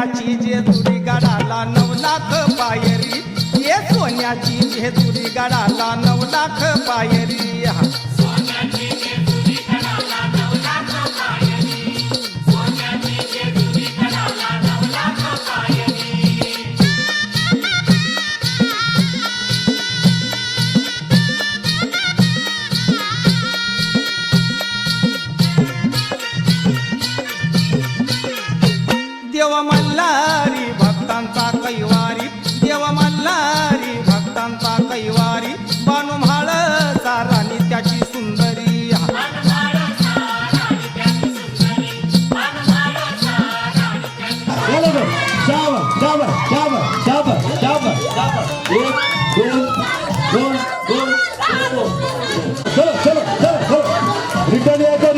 सोन्याची जेजुरी गडाला 9 लाख पायरी, ये सोन्याची जेजुरी गडाला 9 लाख पायरी. देव मल्हारी भक्तांचा कैवारी, देव मल्हारी भक्तांचा कैवारी, बानू म्हाळचा राणी त्याची सुंदरी. रिटर्न यायचं,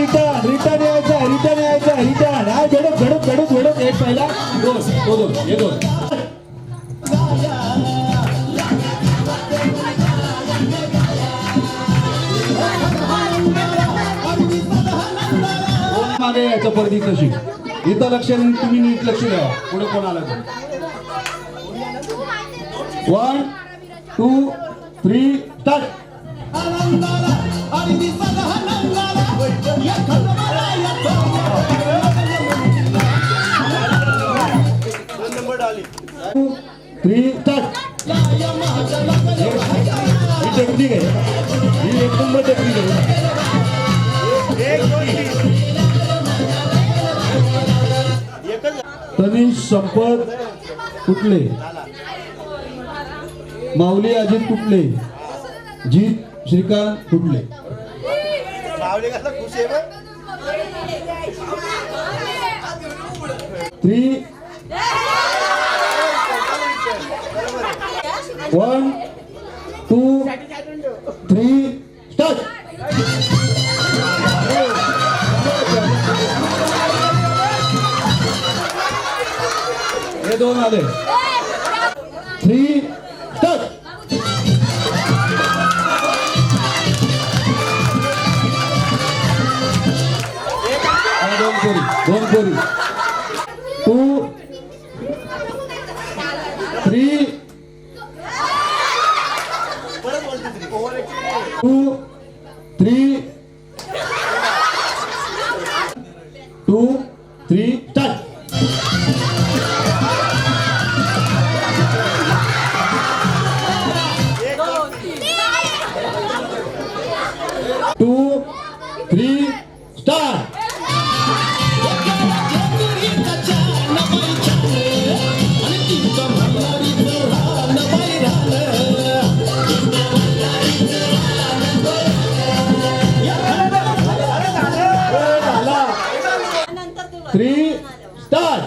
रिटर्न यायचं, रिटर्न यायचं, रिटर्न. हा झडप झडप झडप झडप. एक पहिला दोन दोन हे दोन. मागे यायचं परदी तशी. इथं लक्ष तुम्ही नीट लक्ष द्या. पुढे कोण आला तर 1 2 3 स्टार्ट. टेक्निक आहे ही, एक नंबर टेक्निक आहे. तनिष संपत कुठले, माऊली अजित कुठले, जीत श्रीकांत कुठले. 3 1 2 3 स्टार्ट. हे दोन आले. 3 स्टार्ट. दोन पोरी 2 3 2 3 2 3 start. Two, three, start. Three, start.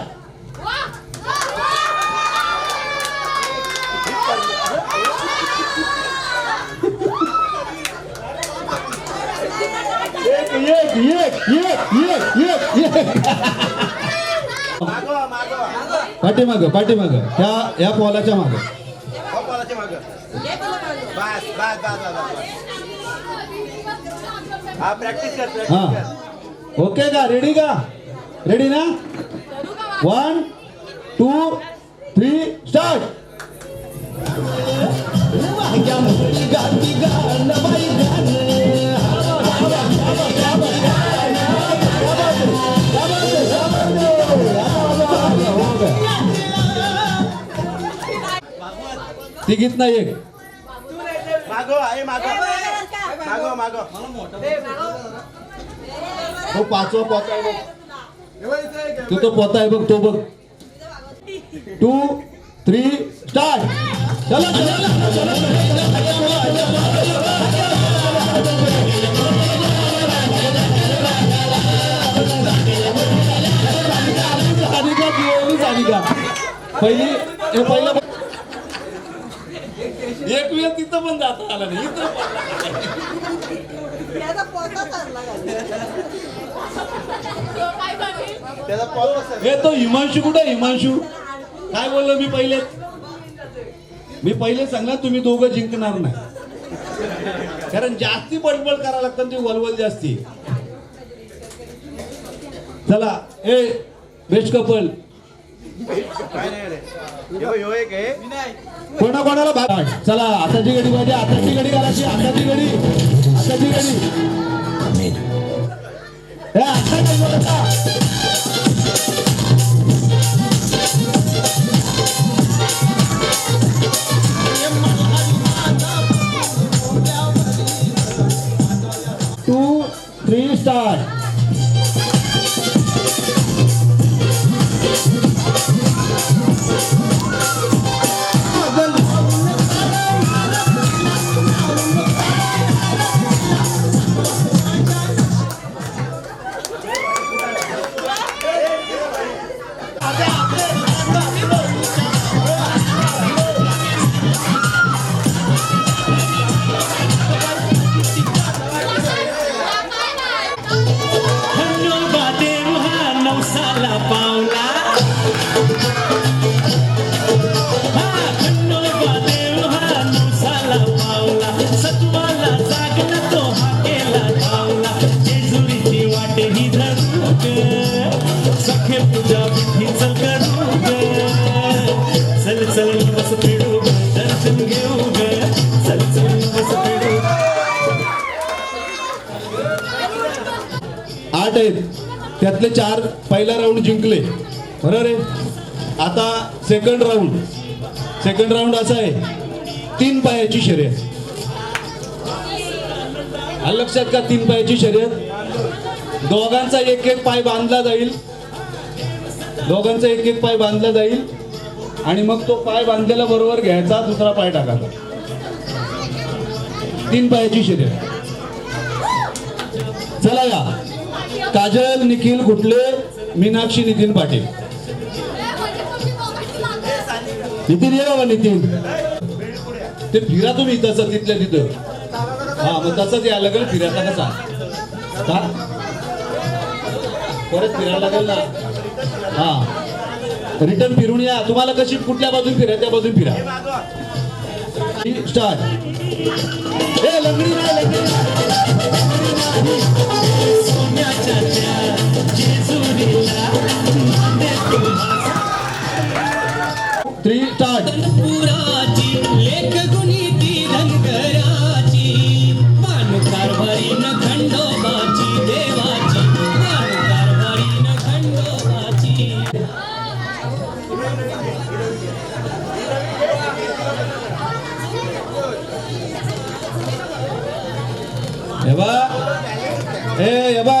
पाठीमाग पाठीमाग या पॉलाच्या माग. हा ओके का, रेडी का, रेडी ना. 1 2 3 स्टार्ट. तिघीत नाही एक मागो आहे, मागो मागो मागो. तो पाचवा पोता आहे बघ, तू तो पोता आहे बघ, तो बघ. 2 3 स्टार्ट. चला पहिली हे पहिलं एक वेळ तिथं पण जाता आला नाही. हे तो हिमांशू कुठे, हिमांशू काय बोललो मी पहिले सांगणार, तुम्ही दोघं जिंकणार नाही, कारण जास्ती बडबड करावं लागतं, ती वलवल जास्ती. चला ए बेस्ट कपल कोणाकोणाला भाग चला आताची घडी पाहिजे आताची घडी घालायची आताची घडी हे आता काय बोलत आहे? 2, 3 start. आठ आहेत त्यातले 4 पहिला राऊंड जिंकले बरोबर आहे. आता सेकंड राऊंड असा आहे 3 पायाची शर्यत. आलं लक्षात का? 3 पायाची शर्यत. दोघांचा एक पाय बांधला जाईल आणि मग तो पाय बांधलेला बरोबर घ्यायचा दुसरा पाय टाकायचा. 3 पायाची शर्यत. चला या काजल निखिल गुटले मीनाक्षी नितीन पाटील. नितीन ये बाबा नितीन ते फिरा तुम्ही तसं तिथल्या तिथं. हा मग तसंच यायला लागेल फिरायचा कसा का परत फिरायला लागेल ना. हा रिटर्न फिरून या. तुम्हाला कशी कुठल्या बाजून फिरा त्या बाजून फिरा. स्टार्ट. लंगडी नाही 3 स्टार्ट.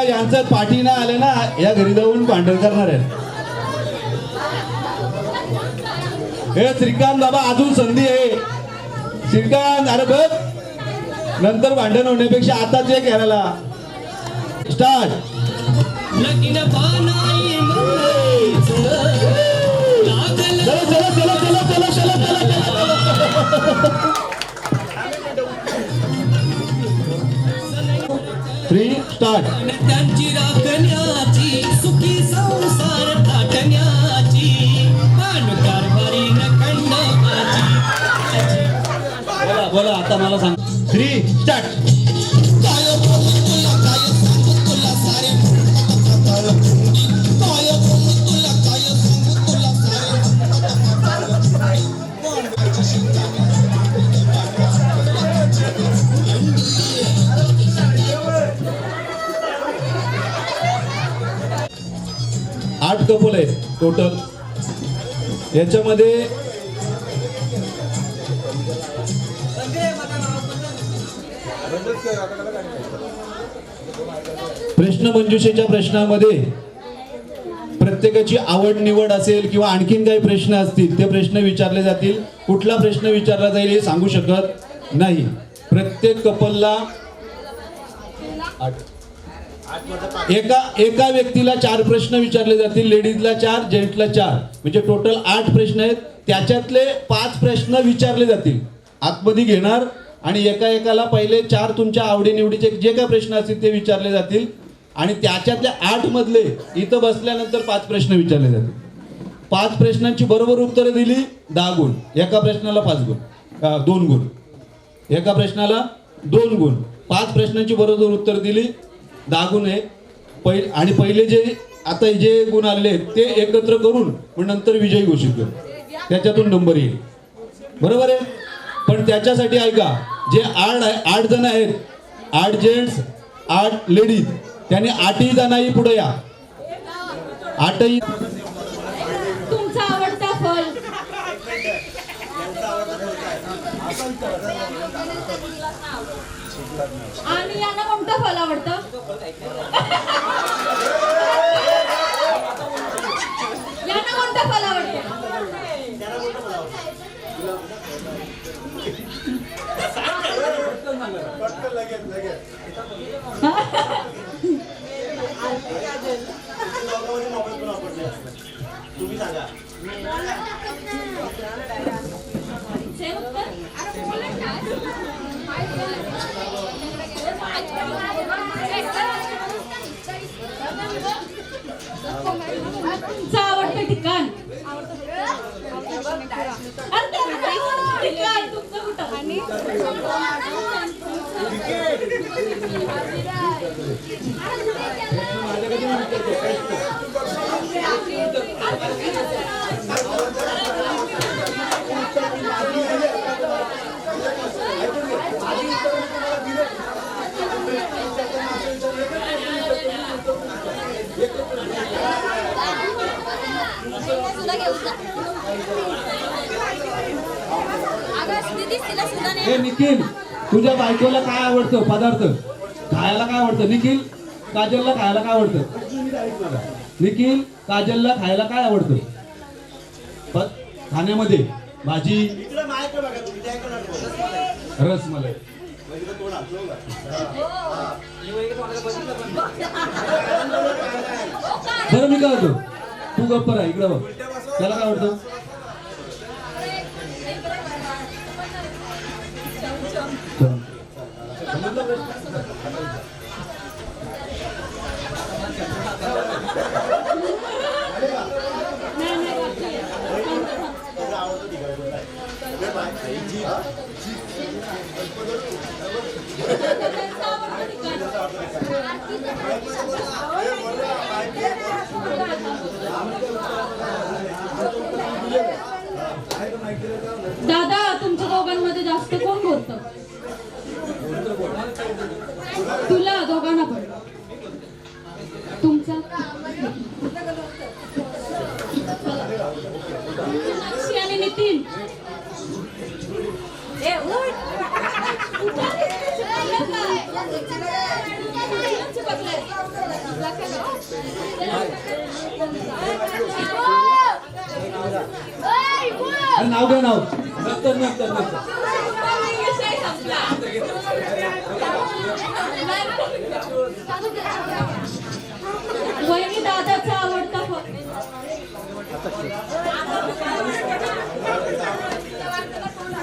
यांचं पाठी ना आले ना या घरी जाऊन भांडण करणार आहेत. हे श्रीकांत बाबा अजून संधी आहे. श्रीकांत अरे बघ नंतर भांडण होण्यापेक्षा आताच एक घ्यायला. स्टार्ट. Three start. त्यांची राखण्याची सुखी संसार थाटण्याची कारभारी खंडोबाची. बोला आता मला सांग. 3 स्टार्ट. आठ कपल आहेत टोटल. याच्यामध्ये प्रश्न मंजुषेच्या प्रश्नामध्ये प्रत्येकाची आवड निवड असेल किंवा आणखीन काही प्रश्न असतील ते प्रश्न विचारले जातील. कुठला प्रश्न विचारला जाईल हे सांगू शकत नाही. प्रत्येक कपलला एका व्यक्तीला 4 प्रश्न विचारले जातील. लेडीजला 4 जेंट्सला 4 म्हणजे टोटल 8 प्रश्न आहेत. त्याच्यातले 5 प्रश्न विचारले जातील आतमध्ये घेणार आणि एकाला पहिले 4 तुमच्या आवडीनिवडीचे जे काही प्रश्न असतील ते विचारले जातील आणि त्याच्यातल्या 8 मधले इथं बसल्यानंतर 5 प्रश्न विचारले जातील. 5 प्रश्नांची बरोबर उत्तरं दिली 10 गुण. एका प्रश्नाला 5 गुण 2 गुण. एका प्रश्नाला 2 गुण. 5 प्रश्नांची बरोबर उत्तर दिली 10 गुण आहे. आणि पहिले जे आता जे गुण आलेले आहेत ते एकत्र करून मग नंतर विजयी घोषित करू, त्याच्यातून नंबर येईल. बरोबर आहे. पण त्याच्यासाठी ऐका, जे 8 जण आहेत, 8 जेंट्स 8 लेडीज, त्याने 8ही जणांही पुढे या. 8ही. तुमचा आवडता फल. आणि यांना कोणतं फल आवडतं? यांना कोणतं फल आवडतं? तुमचं आवडतं ठिकाण. ठिकाण तुमचं कुठं? आणि हे निखिल, तुझ्या बायकोला काय आवडतं पदार्थ खायला? काय आवडतं निखिल? काजलला खायला काय आवडतं? निखिल, काजलला खायला काय आवडतं? खाण्यामध्ये भाजी, रसमलाई. बरं मी काय होतो, तू गप्प राहा, इकडं बघ. त्याला काय आवडतं? दादा, तुमच्या दोघांमध्ये जास्त कोण बोलतं? तुला दोघांना पण. तुमचा साक्षी आणि नितीन. नाव घ्या, नाव. नंतर नंतर नंतर वहिनी, दादाचा आवडता फळ.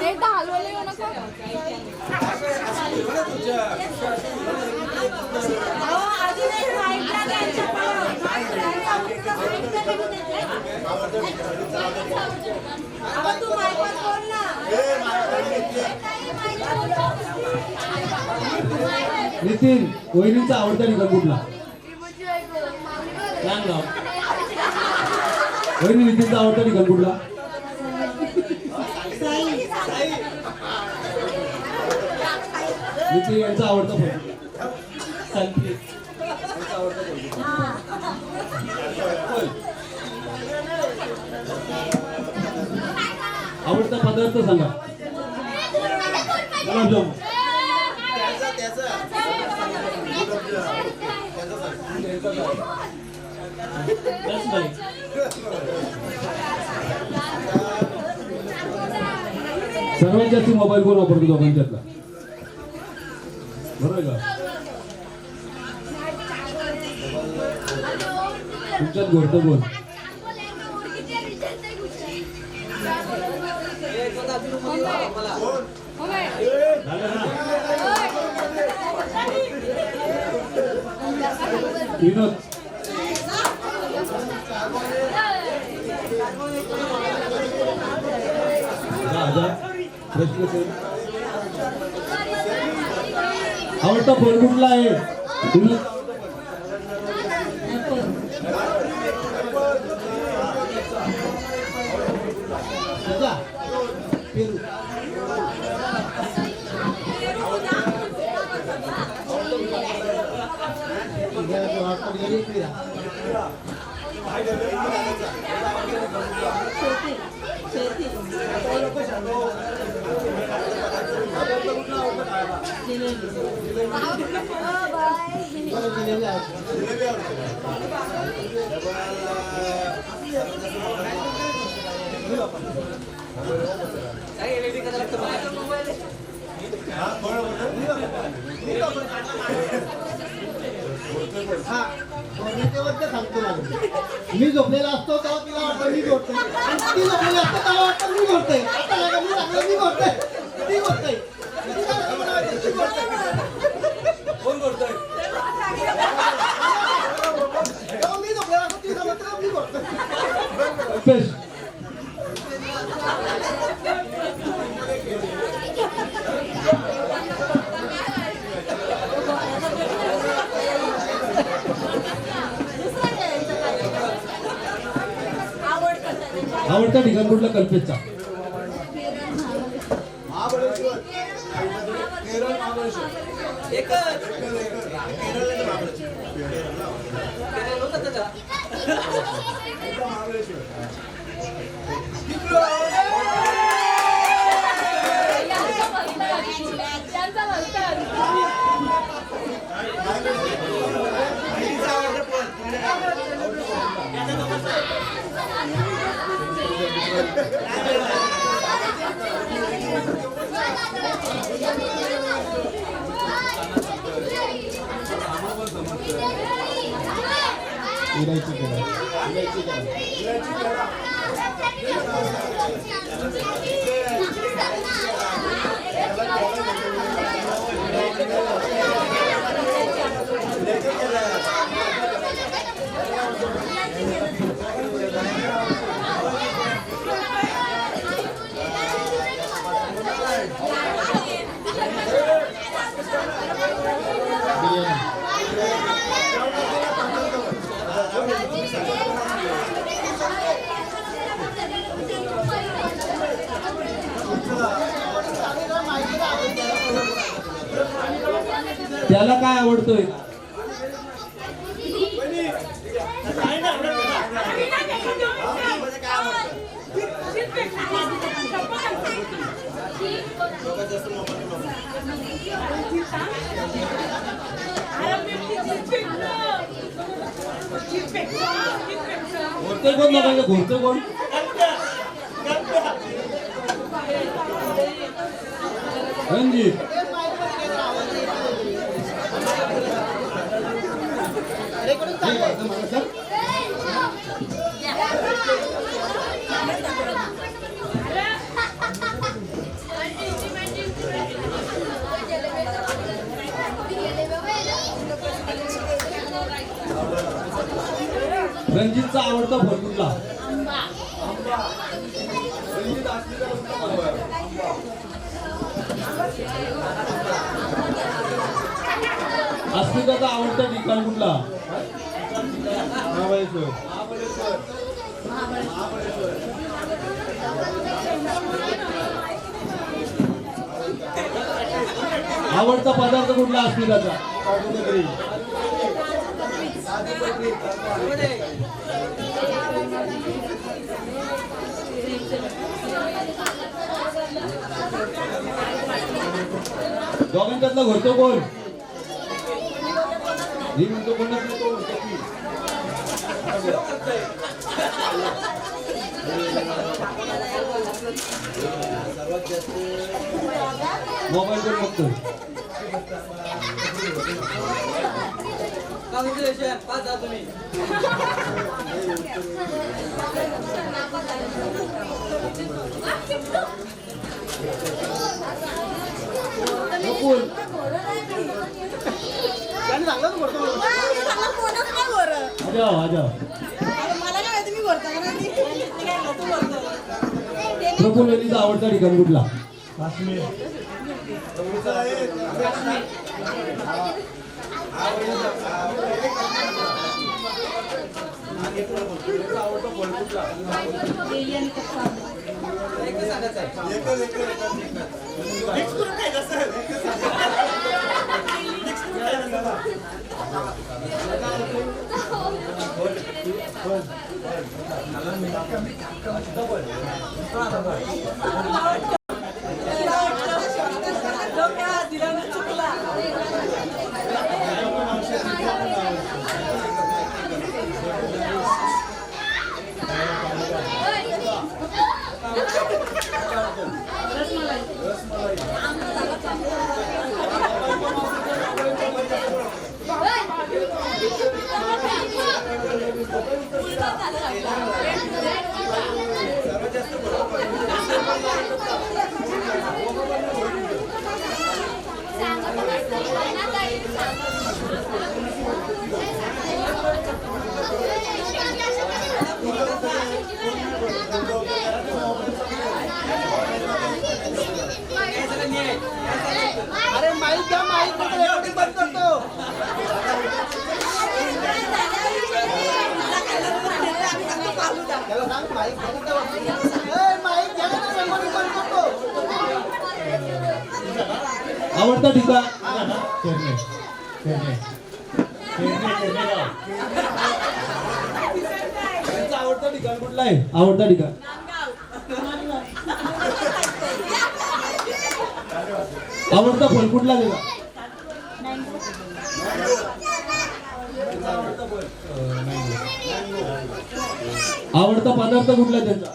एकदा हलवले येऊ नको. नितीन, वहिनीचा आवडता निकाल कुठला? सांग ना. वहिनी, नितीनचा आवडता निकाल कुठला? नितीन यांचा आवडता फळ. आवडता पदार्थ सांगा. गुलाबजामुन. सर्वात जास्त मोबाईल फोन वापरतो दोघांच्यातला, बरोबर का? तुमच्यात घडतं बोल. विनोद, प्रश्न आवडता फळ कुठला आहे? जा. पेरू. हा सांगतो माझं. मी झोपलेला असतो तेव्हा तिला वाटतं मी गोडतोय आणि ती झोपलेली असते तेव्हा वाटतं मी गोडतोय. आता नाही का मी सांगतो मी गोडतोय ती गोडतोय. कोण गोडतोय? तेव्हा मी झोपलेला असतो ती समजतं मी गोडतोय. कल्पेश आवडता ठिकाण कुठलं कल्पेशचा? त्यांचा भलता. इलायची केला. इलायची केला. त्याला काय आवडतोय? घोरतोय कोण बघायचं? घोरतोय कोण? रणजित रणजितचा आवडता फळ कुठला? अस्मिताचा आवडता ठिकाण कुठला? आवडता पदार्थ कुठला अस्मिताचा? दोघांच्यातला घोरतो कोण? ही म्हणतो कोण मोबाईल वर बघतो. प्रफुल्लनीचा आवडता ठिकाण कुठला? अरे माईक घ्या, माईक रेकॉर्डिंग बंद करतो. त्याला सांग माईक माईक घ्या ना, रेकॉर्डिंग बंद करतो. आवडता ठिकाण त्यांचं आवडतं ठिकाण कुठलं आहे? आवडता ठिकाण आवडता फळ कुठला त्याचा? आवडता पदार्थ कुठला त्याचा?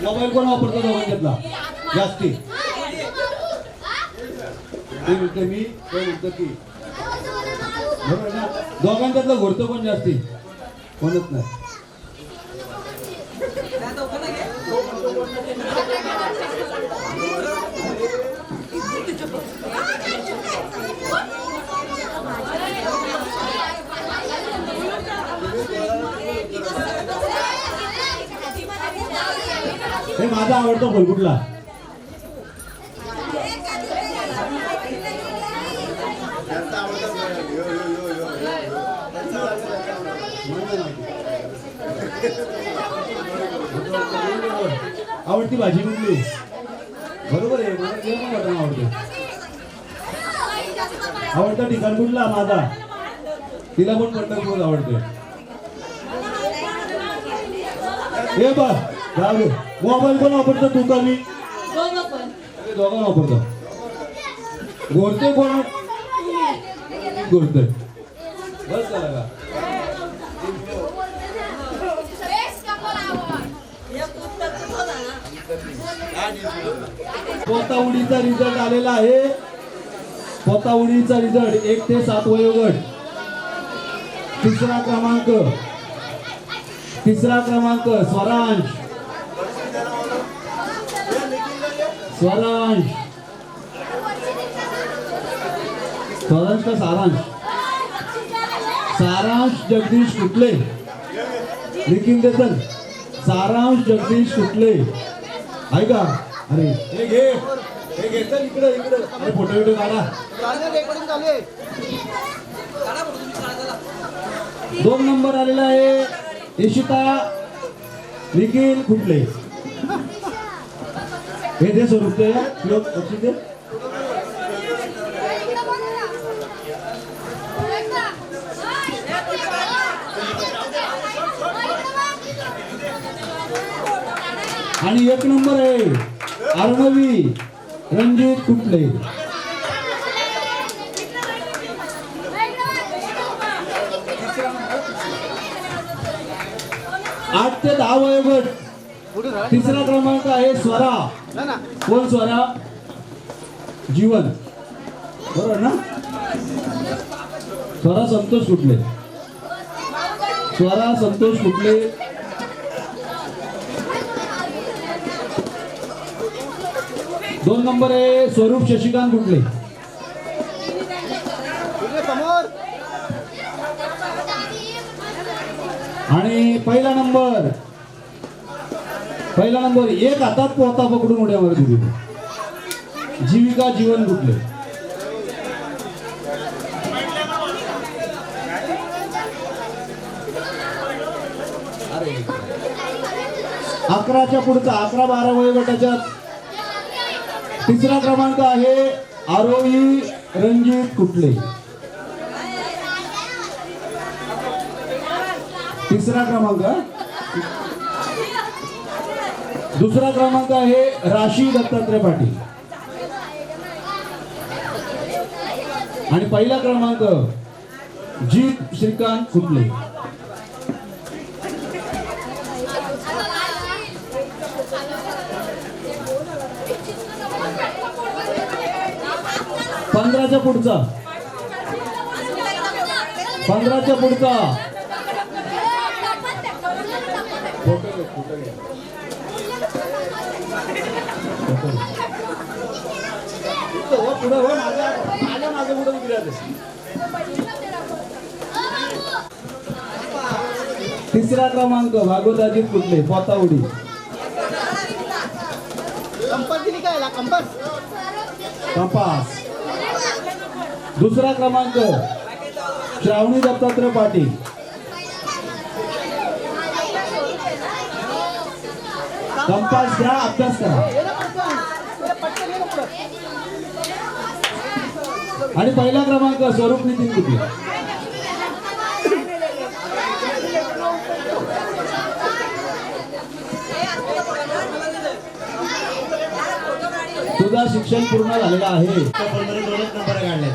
मोबाईल कोण वापरतो दोघांच्यातला जास्ती? ते म्हणतो मी, ते म्हणतो ती. बरोबर ना? दोघांच्यातलं घोरतो पण जास्ती कोणच नाही. हे माझा आवडता फळ कुठला? आवडती भाजी कुठली? बरोबर आहे, मला जेवण वाटण आवडते. आवडता ठिकाण कुठला माझा? तिला पण पंढरपूर आवडते. हे बघ मोबाईल कोण वापरतो, तू का मी? दोघं वापरतो. गोरते कोण? गोरते. बस झाला का? पोताउडीचा रिझल्ट आलेला आहे. पोताउडीचा रिझल्ट 1 ते 7 वयोगट. तिसरा क्रमांक स्वरांश. स्वरांश का सारांश? सारांश जगदीश कुठले? लिखीन देतन. सारांश जगदीश कुठले आहे का? अरे हे घे चल इकडे. अरे फोटो काढा. रेकॉर्डिंग चालू आहे. 2 नंबर आलेला आहे इशिता निखिल कुठले. हे दे स्वरूप ते दे. आणि 1 नंबर आहे अर्णवी रणजित कुठले. 8 ते 10 वयोगट. तिसरा क्रमांक आहे स्वरा. कोण स्वरा? जीवन. बरोबर ना? स्वरा संतोष कुठले. 2 नंबर आहे स्वरूप शशिकांत कुठले. आणि पहिला नंबर एक हातात पोता पकडून उड्या मारत होती. जीविका जीवन कुठले? अरे 11च्या पुढचा 11-12 वयोगटाच्या तिसरा क्रमांक आहे आरोही रणजित कुठले? तिसरा क्रमांक. दुसरा क्रमांक आहे राशी दत्तात्रय पाटील आणि पहिला क्रमांक जीत श्रीकांत कुठले? पंधराच्या पुढचा 15च्या पुढचा पुढे माझ्या मागे पुढे उभी राहते. तिसरा क्रमांक भागवत अजित कुठले? पोतावडी. कंपास दिली काय ला कंपास? कपास. दुसरा क्रमांक श्रावणी दत्तात्रय पाटील. कंपास घ्या, अभ्यास करा. आणि पहिला क्रमांक स्वरूप नितीन कुठले? तुझा शिक्षण पूर्ण झालेलं आहे. 2 नंबर काढले.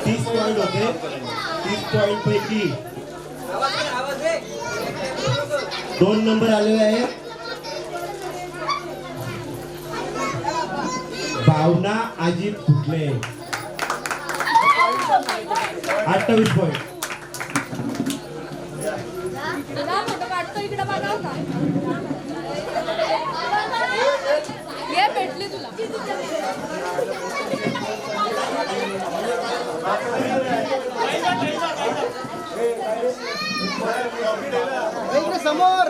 30 पॉईंट होते. 30 पॉईंट पैकी 2 नंबर आलेले आहेत. भावना अजित कुठले 28 पॉईंट. तुला फोटो काढतो इकडे बघा का ये भेटली तुला इकडे समोर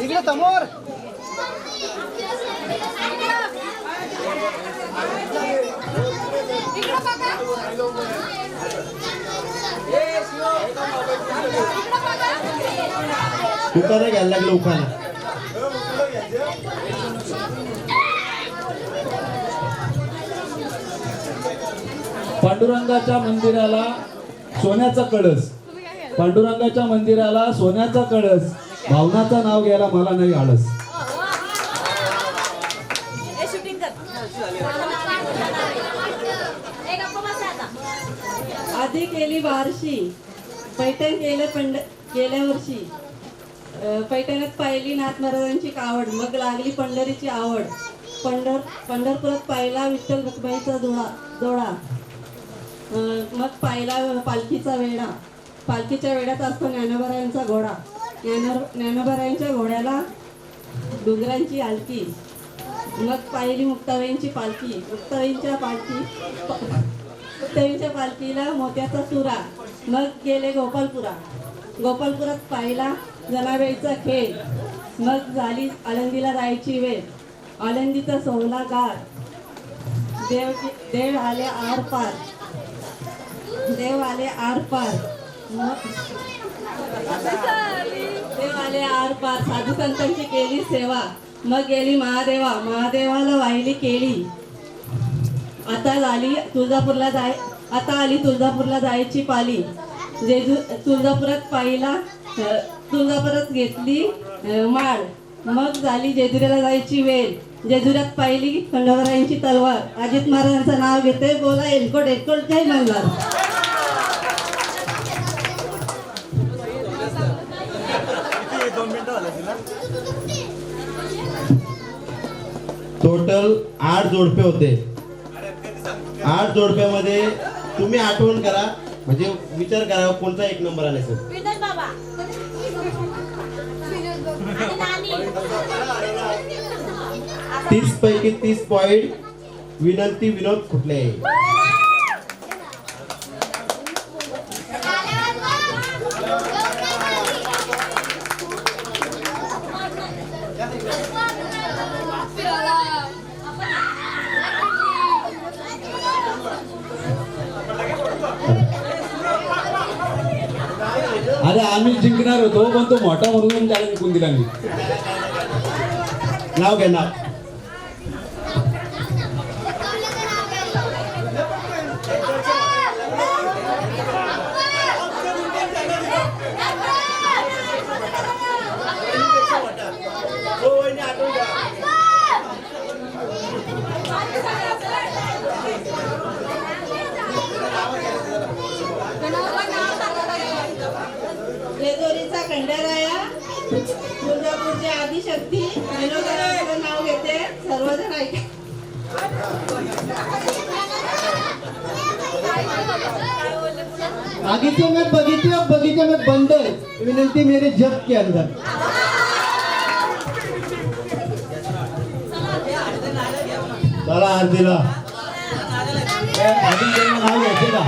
इकडे समोर इकडे बघा उखाणा घ्यायला लागलं उखाणा. पांडुरंगाच्या मंदिराला सोन्याचा कळस. पांडुरंगाच्या मंदिराला सोन्याचा कळस. भावनाचं नाव घ्यायला मला नाही आळस. आधी केली बारशी पैठण गेल्या वर्षी पैठणात पाहिली नाथ महाराजांची कावड मग लागली पंढरीची आवड. पंढरपुरात पाहिला विठ्ठल रखुमाईचा जोडा मग पाहिला पालखीचा वेढा. पालखीच्या वेड्यात असतो ज्ञानोबारायांचा घोडा. ज्ञानोबारायांच्या घोड्याला डुंगरांची आलकी. मग पाहिली मुक्ताबाईंची पालखी. मुक्ताबाईंच्या पालखीला मोत्याचा चुरा. मग गेले गोपालपुरात पाहिला जनाबाईचा खेळ. मग झाली आळंदीला जायची वेळ. आळंदीचा सोहला गार. देव आले आर पार. देव आले आर पार. साधू संतांची केली सेवा. मग गेली महादेवाला वाहिली केली. आता आली तुळजापूरला जायची पाली. तुळजापुरात घेतली माळ. मग झाली जेजुरीला जायची वेळ. जेजुऱ्यात पाहिली खंडोबारायांची तलवार. अजित महाराजांचं नाव घेते बोला एलकोट जय मल्हार. टोटल 8 जोडपे होते. 8 जोडप्यामध्ये तुम्ही आठवण करा म्हणजे विचार करा कोणता 1 नंबर आला सर. विनोद बाबा 30 पैकी 30 पॉइंट विनंती विनोद कुठले. अरे आम्ही जिंकणार होतो पण तो मोठा म्हणून त्याला जिंकून दिला मी. नाव घे नाव. जेजुरीचा खंडेराया, तुळजापूरची आदिशक्ती विनोदरावांचं नाव घेते, सर्वजण ऐका. बगीचे में बगीचे में बंदर, विनंती मेरे जग के अंदर. चला आरतीला. आधी त्यांना नाव घ्यायचे का?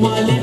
माली